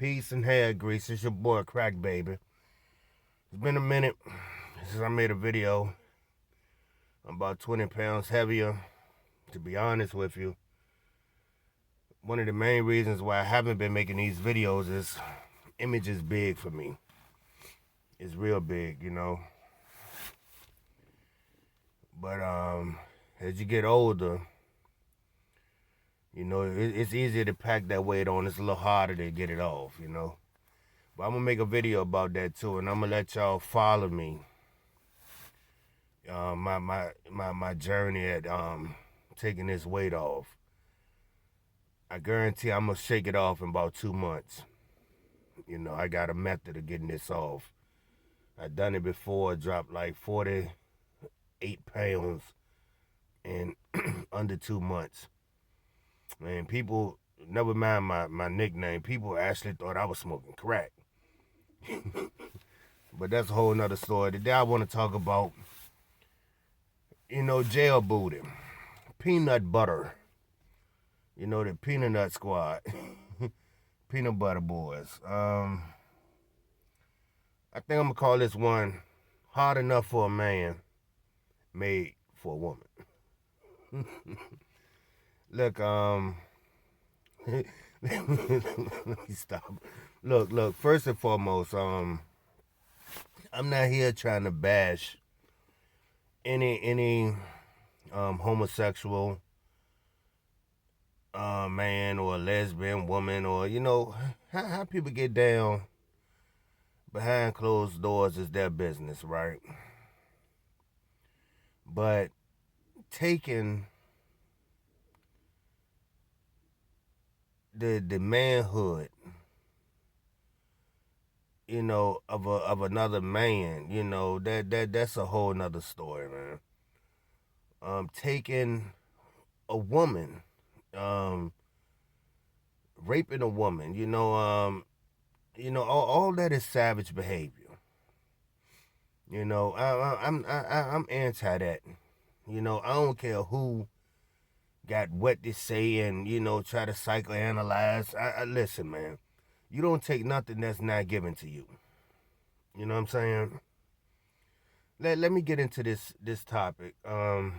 Peace and hair grease. It's your boy Crack Baby. It's been a minute since I made a video. I'm about 20 pounds heavier, to be honest with you. One of the main reasons why I haven't been making these videos is image is big for me. It's real big, you know. But as you get older, you know, it's easier to pack that weight on. It's a little harder to get it off, you know. But I'm going to make a video about that too, and I'm going to let y'all follow me. My journey at taking this weight off. I guarantee I'm going to shake it off in about 2 months. You know, I got a method of getting this off. I've done it before, dropped like 48 pounds in under 2 months. And people, never mind my nickname, people actually thought I was smoking crack. But that's a whole nother story. Today I want to talk about, you know, jail booty, peanut butter, you know, the peanut nut squad, peanut butter boys. I think I'm going to call this one Hard Enough for a Man, Made for a Woman. Look, let me stop. Look, first and foremost, I'm not here trying to bash any homosexual man or lesbian woman, or, you know, how people get down behind closed doors is their business, right? But taking the manhood, you know, of another man, you know, that's a whole nother story, man. Taking a woman, raping a woman, you know, all that is savage behavior. You know, I'm anti that. You know, I don't care who got what to say and, you know, try to psychoanalyze. I listen, man. You don't take nothing that's not given to you. You know what I'm saying? Let me get into this topic. You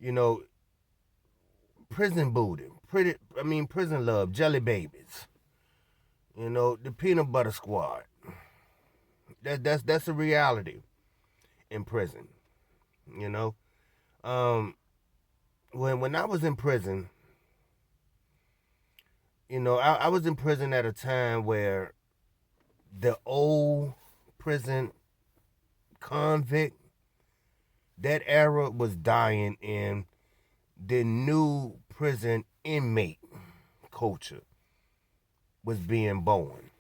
know, prison booty, prison love, jelly babies. You know, the peanut butter squad. That's a reality in prison. You know, when I was in prison, you know, I was in prison at a time where the old prison convict, that era was dying, and the new prison inmate culture was being born.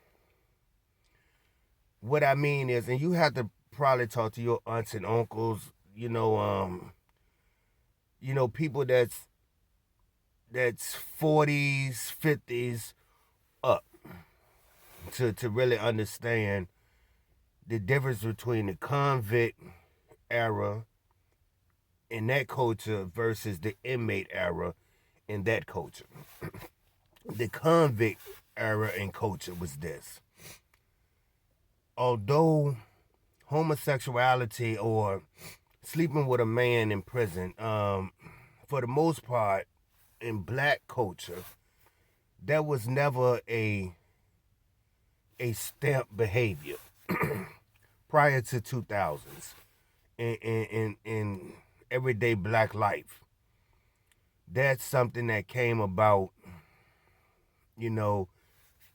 What I mean is, and you have to probably talk to your aunts and uncles, you know, people that's 40s, 50s up to really understand the difference between the convict era in that culture versus the inmate era in that culture. The convict era and culture was this. Although homosexuality or sleeping with a man in prison, for the most part, in black culture, that was never a stamped behavior prior to 2000s in everyday black life. That's something that came about, you know,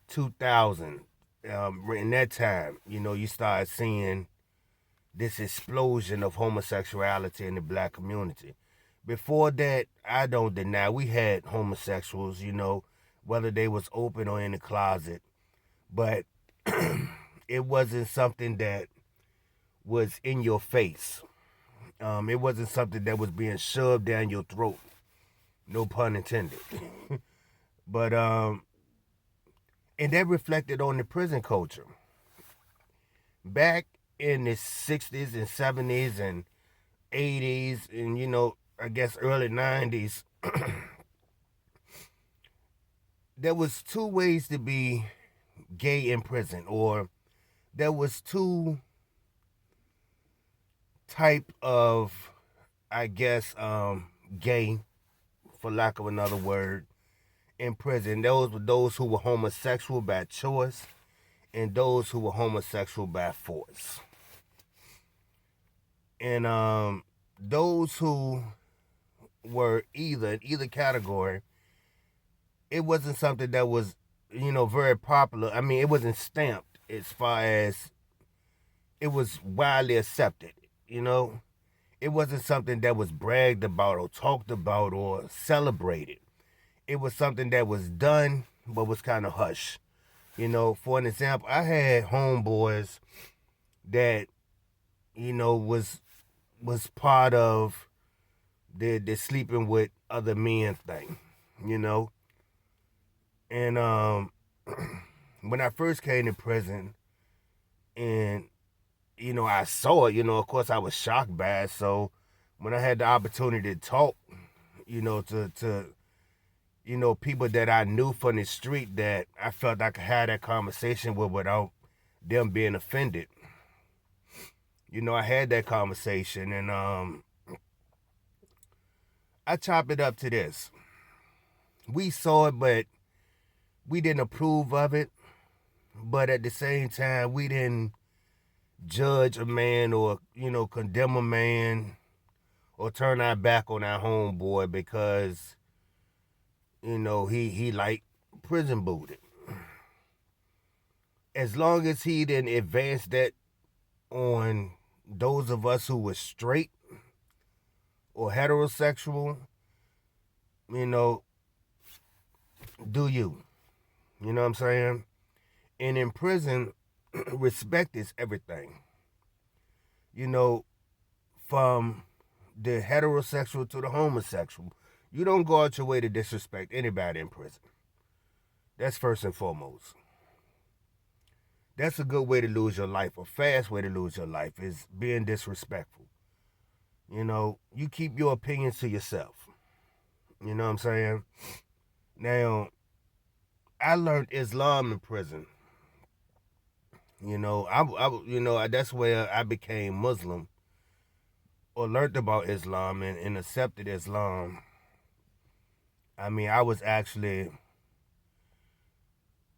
2000. In that time, you know, you start seeing this explosion of homosexuality in the black community. Before that, I don't deny we had homosexuals, you know, whether they was open or in the closet, but it wasn't something that was in your face. It wasn't something that was being shoved down your throat. No pun intended. But and that reflected on the prison culture. Back in the 60s and 70s and 80s and, you know, I guess early 90s, there was two ways to be gay in prison, or there was two type of, I guess, gay, for lack of another word, in prison. Those were those who were homosexual by choice and those who were homosexual by force. And those who were in either category, it wasn't something that was, very popular. I mean, it wasn't stamped as far as it was widely accepted, you know? It wasn't something that was bragged about or talked about or celebrated. It was something that was done but was kind of hush. For an example, I had homeboys that, was part of the sleeping with other men thing, you know? And when I first came to prison and, I saw it, of course I was shocked by it. So when I had the opportunity to talk, to people that I knew from the street that I felt I could have that conversation with without them being offended. I had that conversation, and I chop it up to this. We saw it, but we didn't approve of it. But at the same time, we didn't judge a man or, condemn a man or turn our back on our homeboy because, he liked prison booted. As long as he didn't advance that on those of us who were straight or heterosexual, you know, do you. You know what I'm saying? And in prison, respect is everything. From the heterosexual to the homosexual, you don't go out your way to disrespect anybody in prison. That's first and foremost. That's a good way to lose your life. A fast way to lose your life is being disrespectful. You keep your opinions to yourself. You know what I'm saying? Now, I learned Islam in prison. That's where I became Muslim or learned about Islam and accepted Islam. I mean, I was actually,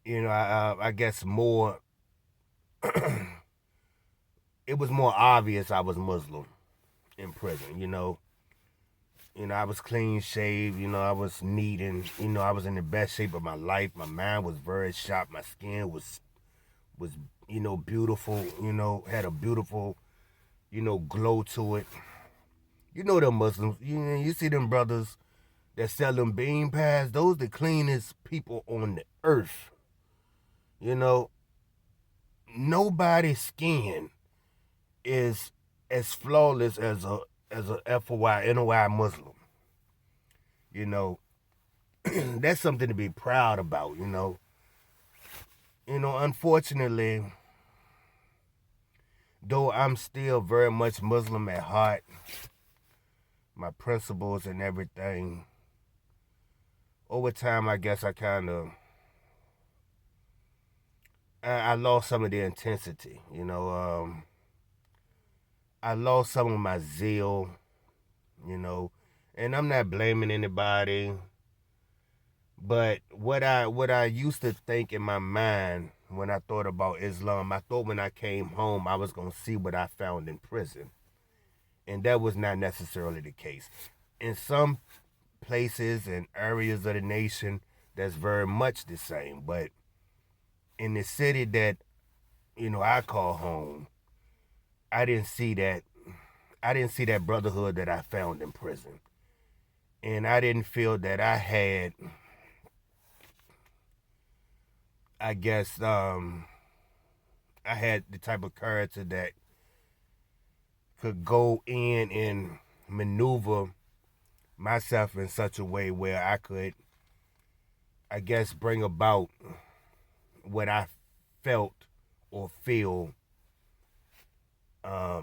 I guess more, it was more obvious I was Muslim in prison, I was clean shaved, I was neat and, I was in the best shape of my life. My mind was very sharp. My skin was, beautiful, had a beautiful, glow to it. Them Muslims, you see them brothers that sell them bean pads, those the cleanest people on the earth. Nobody's skin is as flawless as a FOY Muslim. That's something to be proud about. Unfortunately, though I'm still very much Muslim at heart, my principles and everything, over time, I guess I kind of I lost some of the intensity. I lost some of my zeal. And I'm not blaming anybody. But what I used to think in my mind when I thought about Islam, I thought when I came home I was gonna see what I found in prison, and that was not necessarily the case. In some places and areas of the nation, that's very much the same. But in the city that I call home, I didn't see that. I didn't see that brotherhood that I found in prison, and I didn't feel that I had, I guess, I had the type of character that could go in and maneuver myself in such a way where I could, I guess, bring about what I felt or feel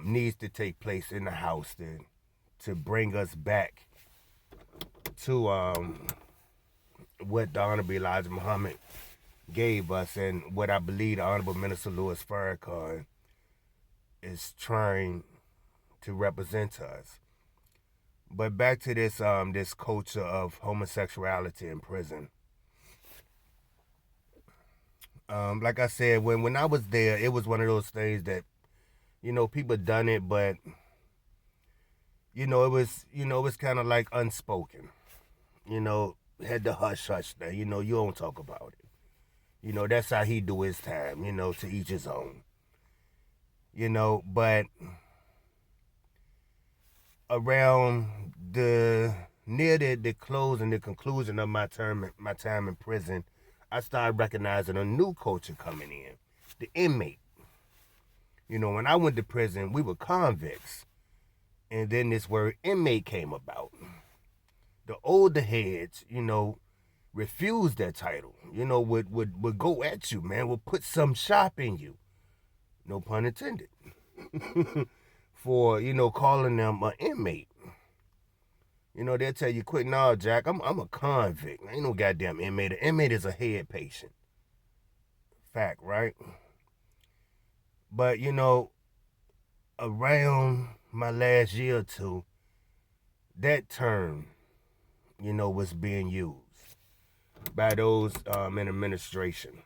needs to take place in the house to bring us back to what the Honorable Elijah Muhammad gave us and what I believe the Honorable Minister Louis Farrakhan is trying to represent to us. But back to this culture of homosexuality in prison. Like I said, when I was there, it was one of those things that, people done it, but it was kind of like unspoken. Had the hush hush thing. You don't talk about it. That's how he do his time. To each his own. But around the near the close and the conclusion of my time in prison, I started recognizing a new culture coming in, the inmate. When I went to prison, we were convicts, and then this word inmate came about. The older heads, refused that title. Would go at you, man. Would put some shop in you. No pun intended. For calling them an inmate. They'll tell you quick, nah, Jack, I'm a convict. I ain't no goddamn inmate. An inmate is a head patient. Fact, right? But around my last year or two, that term, was being used by those in administration.